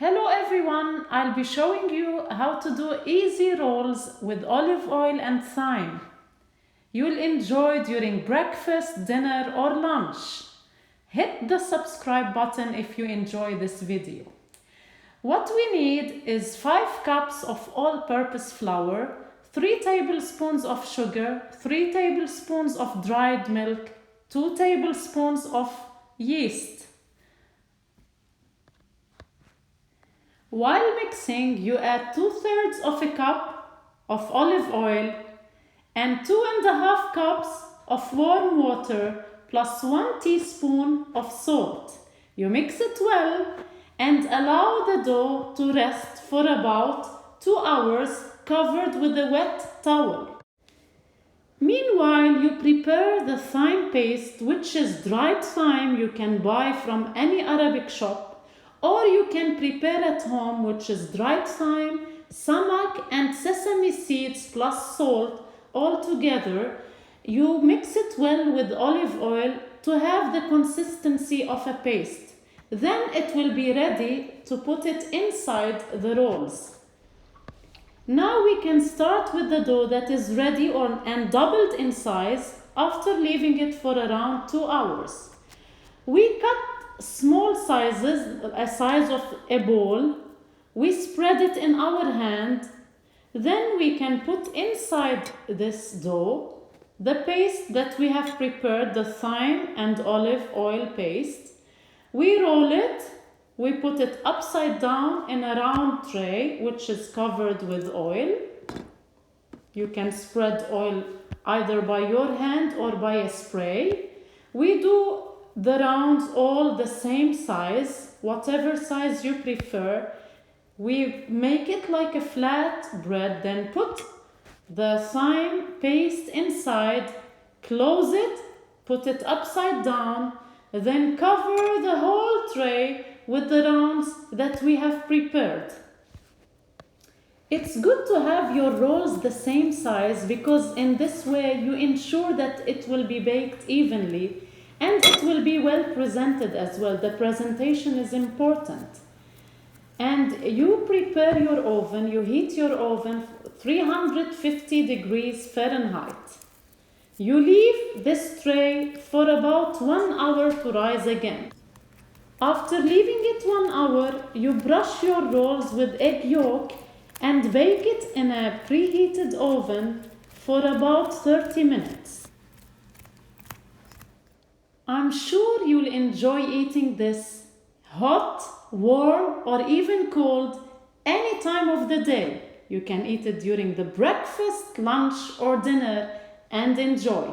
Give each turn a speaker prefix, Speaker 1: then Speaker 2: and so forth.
Speaker 1: Hello everyone, I'll be showing you how to do easy rolls with olive oil and thyme. You'll enjoy during breakfast, dinner or lunch. Hit the subscribe button if you enjoy this video. What we need is 5 cups of all-purpose flour, 3 tablespoons of sugar, 3 tablespoons of dried milk, 2 tablespoons of yeast. While mixing, you add 2/3 of a cup of olive oil and 2.5 cups of warm water plus 1 teaspoon of salt. You mix it well and allow the dough to rest for about 2 hours covered with a wet towel. Meanwhile, you prepare the thyme paste, which is dried thyme you can buy from any Arabic shop, or you can prepare at home, which is dried thyme, sumac and sesame seeds plus salt all together. You mix it well with olive oil to have the consistency of a paste. Then it will be ready to put it inside the rolls. Now we can start with the dough that is ready and doubled in size after leaving it for around 2 hours. We cut small sizes, a size of a ball. We spread it in our hand. Then we can put inside this dough the paste that we have prepared, the thyme and olive oil paste. We roll it. We put it upside down in a round tray which is covered with oil. You can spread oil either by your hand or by a spray. We do the rounds all the same size, whatever size you prefer. We make it like a flat bread, then put the thyme paste inside, close it, put it upside down, then cover the whole tray with the rounds that we have prepared. It's good to have your rolls the same size because in this way you ensure that it will be baked evenly and it will be well presented as well. The presentation is important. And you prepare your oven, you heat your oven 350 degrees Fahrenheit. You leave this tray for about 1 hour to rise again. After leaving it 1 hour, you brush your rolls with egg yolk and bake it in a preheated oven for about 30 minutes. I'm sure you'll enjoy eating this hot, warm, or even cold any time of the day. You can eat it during the breakfast, lunch, or dinner and enjoy.